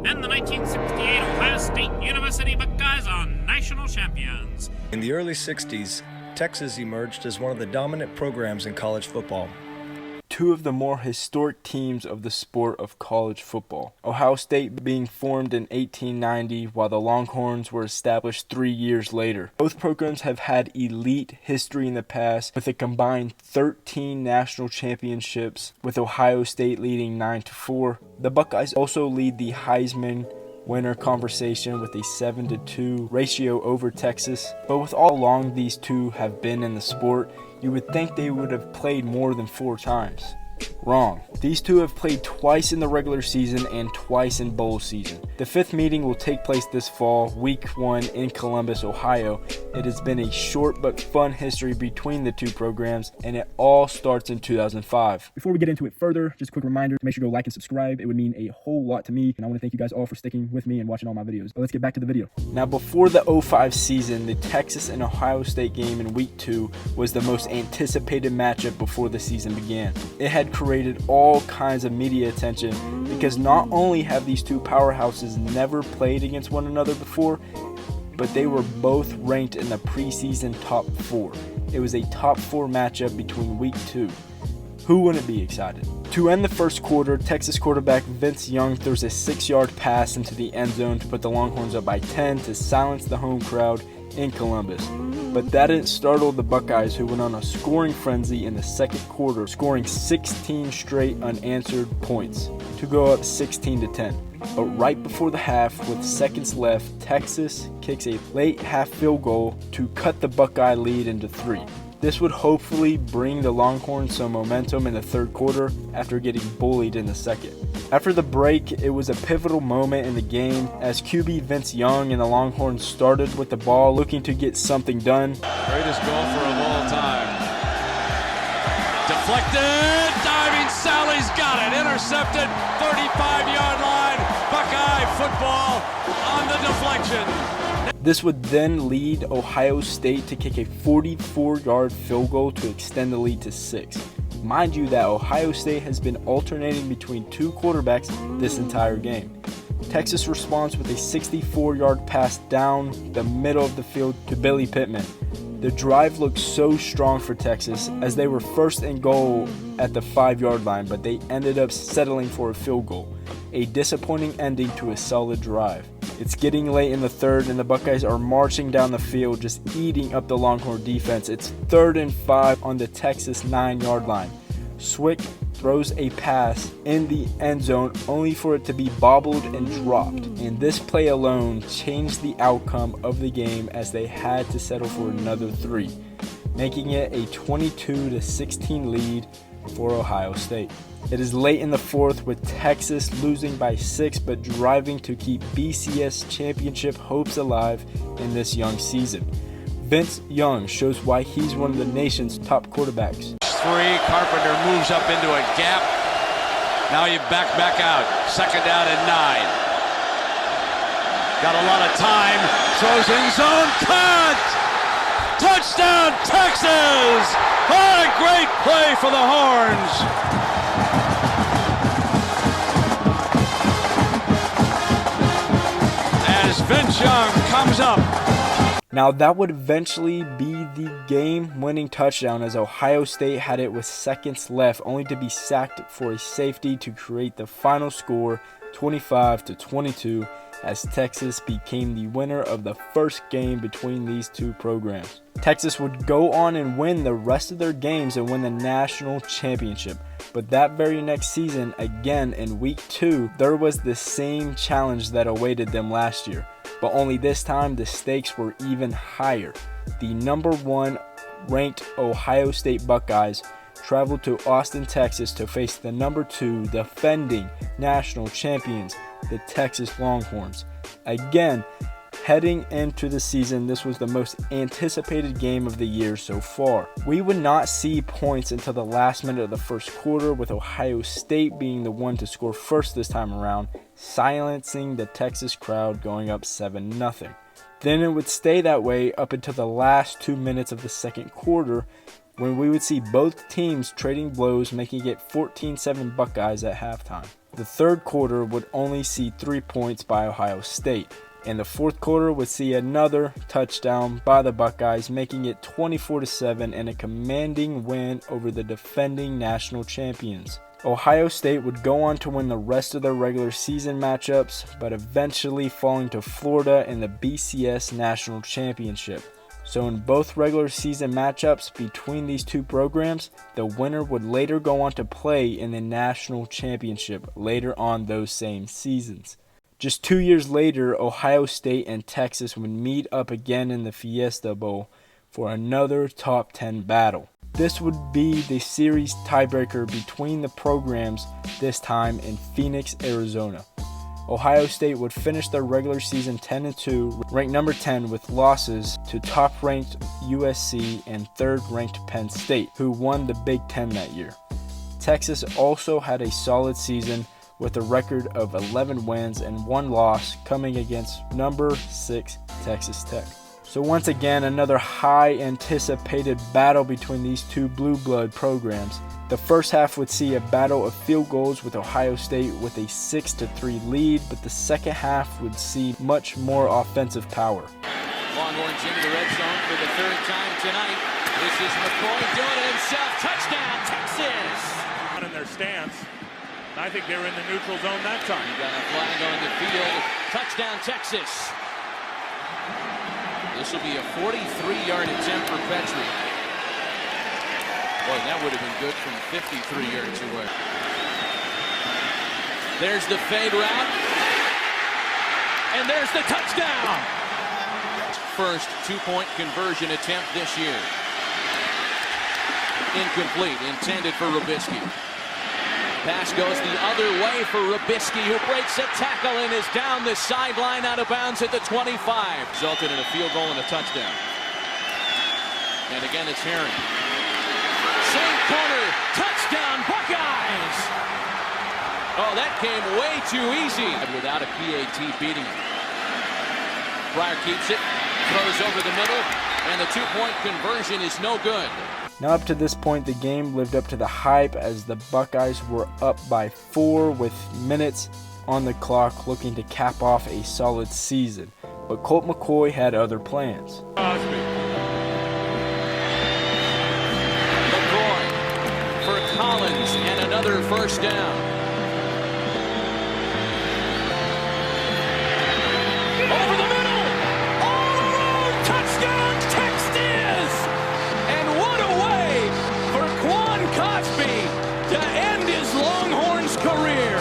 and the 1968 Ohio State University Buckeyes are national champions. In the early 60s, Texas emerged as one of the dominant programs in college football. Two of the more historic teams of the sport of college football. Ohio State being formed in 1890, while the Longhorns were established 3 years later. Both programs have had elite history in the past, with a combined 13 national championships, with Ohio State leading 9-4. The Buckeyes also lead the Heisman winner conversation with a 7-2 ratio over Texas. But with all along these two have been in the sport, you would think they would have played more than 4 times. Wrong. These two have played twice in the regular season and twice in bowl season. The 5th meeting will take place this fall, week 1 in Columbus, Ohio. It has been a short but fun history between the two programs, and it all starts in 2005. Before we get into it further, just a quick reminder to make sure you go like and subscribe. It would mean a whole lot to me, and I want to thank you guys all for sticking with me and watching all my videos. But let's get back to the video. Now, before the 05 season, the Texas and Ohio State game in week 2 was the most anticipated matchup before the season began. It had created all kinds of media attention because not only have these two powerhouses never played against one another before, but they were both ranked in the preseason top 4. It was a top 4 matchup between week 2. Who wouldn't be excited? To end the first quarter, Texas quarterback Vince Young throws a 6-yard pass into the end zone to put the Longhorns up by 10 to silence the home crowd in Columbus. But that didn't startle the Buckeyes, who went on a scoring frenzy in the second quarter, scoring 16 straight unanswered points to go up 16-10. But right before the half, with seconds left, Texas kicks a late half field goal to cut the Buckeye lead into 3. This would hopefully bring the Longhorns some momentum in the third quarter after getting bullied in the second. After the break, it was a pivotal moment in the game as QB Vince Young and the Longhorns started with the ball looking to get something done. Greatest golfer of all time. Deflected, diving Sally's got it, intercepted, 35-yard line, Buckeye football on the deflection. This would then lead Ohio State to kick a 44-yard field goal to extend the lead to 6. Mind you that Ohio State has been alternating between two quarterbacks this entire game. Texas responds with a 64-yard pass down the middle of the field to Billy Pittman. The drive looked so strong for Texas as they were first and goal at the 5-yard line, but they ended up settling for a field goal. A disappointing ending to a solid drive. It's getting late in the third, and the Buckeyes are marching down the field, just eating up the Longhorn defense. It's 3rd and 5 on the Texas 9-yard line. Swick throws a pass in the end zone only for it to be bobbled and dropped. And this play alone changed the outcome of the game as they had to settle for another 3, making it a 22-16 lead for Ohio State. It is late in the fourth with Texas losing by 6 but driving to keep BCS championship hopes alive in this young season. Vince Young shows why he's one of the nation's top quarterbacks. 3, Carpenter moves up into a gap. Now you back out. 2nd down and 9. Got a lot of time. Throws in zone. Cut! Touchdown, Texas! What a great play for the Horns! As Vince Young comes up. Now that would eventually be the game-winning touchdown as Ohio State had it with seconds left, only to be sacked for a safety to create the final score, 25-22, as Texas became the winner of the first game between these two programs. Texas would go on and win the rest of their games and win the national championship. But that very next season, again in week 2, there was the same challenge that awaited them last year. But only this time the stakes were even higher. The number 1 ranked Ohio State Buckeyes traveled to Austin, Texas to face the number 2 defending national champions, the Texas Longhorns. Again, heading into the season, this was the most anticipated game of the year so far. We would not see points until the last minute of the first quarter, with Ohio State being the one to score first this time around, silencing the Texas crowd, going up 7-0. Then it would stay that way up until the last 2 minutes of the second quarter, when we would see both teams trading blows, making it 14-7 Buckeyes at halftime. The third quarter would only see 3 points by Ohio State, and the fourth quarter would see another touchdown by the Buckeyes, making it 24-7 and a commanding win over the defending national champions. Ohio State would go on to win the rest of their regular season matchups, but eventually falling to Florida in the BCS National Championship. So in both regular season matchups between these two programs, the winner would later go on to play in the National Championship later on those same seasons. Just 2 years later, Ohio State and Texas would meet up again in the Fiesta Bowl for another top 10 battle. This would be the series tiebreaker between the programs, this time in Phoenix, Arizona. Ohio State would finish their regular season 10-2, ranked number 10 with losses to top-ranked USC and third-ranked Penn State, who won the Big Ten that year. Texas also had a solid season with a record of 11 wins and 1 loss, coming against number 6 Texas Tech. So once again, another high anticipated battle between these two blue blood programs. The first half would see a battle of field goals with Ohio State with a 6-3 lead, but the second half would see much more offensive power. Longhorns into the red zone for the third time tonight. This is McCoy doing it himself. Touchdown, Texas! In their stance. I think they were in the neutral zone that time. You got a flag on the field. Touchdown, Texas. This will be a 43-yard attempt for Petrie. Boy, that would have been good from 53 yards away. There's the fade route. And there's the touchdown. First two-point conversion attempt this year. Incomplete, intended for Rubisky. Pass goes the other way for Rubisky, who breaks a tackle and is down the sideline out of bounds at the 25. Resulted in a field goal and a touchdown. And again, it's Herring. Same corner, touchdown, Buckeyes! Oh, that came way too easy. Without a PAT beating him. Pryor keeps it, throws over the middle, and the two-point conversion is no good. Now up to this point, the game lived up to the hype as the Buckeyes were up by 4 with minutes on the clock, looking to cap off a solid season. But Colt McCoy had other plans. McCoy for Collins and another first down. Over the middle! All alone! Touchdown, Texas! And what a way for Quan Cosby to end his Longhorns career!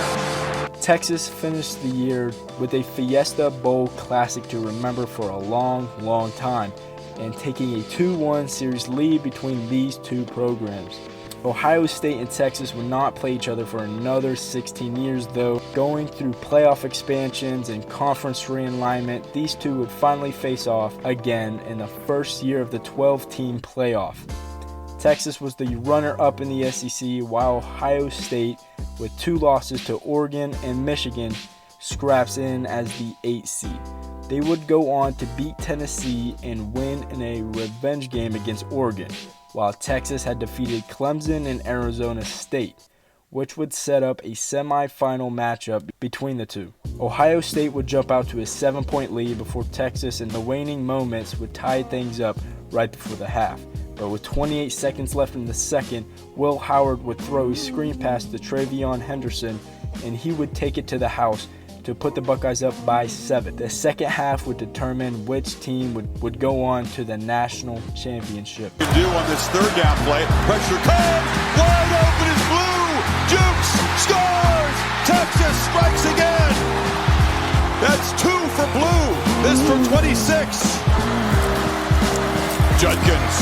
Texas finished the year with a Fiesta Bowl classic to remember for a long, long time, and taking a 2-1 series lead between these two programs. Ohio State and Texas would not play each other for another 16 years though. Going through playoff expansions and conference realignment, these two would finally face off again in the first year of the 12-team playoff. Texas was the runner-up in the SEC, while Ohio State, with 2 losses to Oregon and Michigan, scraps in as the 8th seed. They would go on to beat Tennessee and win in a revenge game against Oregon, while Texas had defeated Clemson and Arizona State, which would set up a semi-final matchup between the two. Ohio State would jump out to a 7-point lead before Texas in the waning moments would tie things up right before the half. But with 28 seconds left in the second, Will Howard would throw a screen pass to Travion Henderson, and he would take it to the house to put the Buckeyes up by 7. The second half would determine which team would go on to the national championship. Do on this third down play. Pressure comes. Wide open is Blue. Jukes scores. Texas strikes again. That's 2 for Blue. This from 26. Judkins.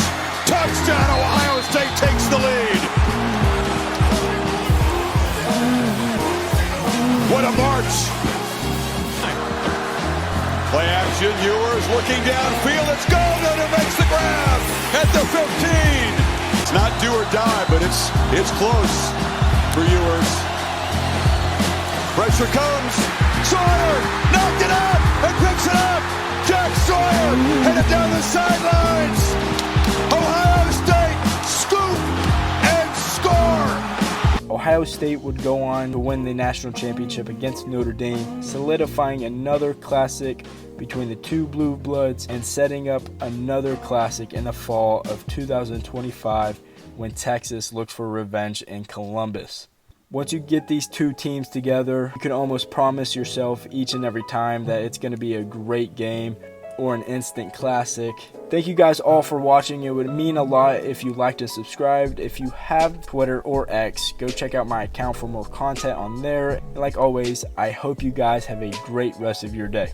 Touchdown. Ohio State takes the lead. What a march. Play action, Ewers looking downfield, it's Golden who makes the grab at the 15. It's not do or die, but it's close for Ewers. Pressure comes, Sawyer knocked it out and picks it up. Jack Sawyer headed down the sidelines. Ohio State scoop and score. Ohio State would go on to win the national championship against Notre Dame, solidifying another classic between the two blue bloods and setting up another classic in the fall of 2025 when Texas looks for revenge in Columbus. Once you get these two teams together, you can almost promise yourself each and every time that it's going to be a great game or an instant classic. Thank you guys all for watching. It would mean a lot if you liked and subscribed. If you have Twitter or X, go check out my account for more content on there. And like always, I hope you guys have a great rest of your day.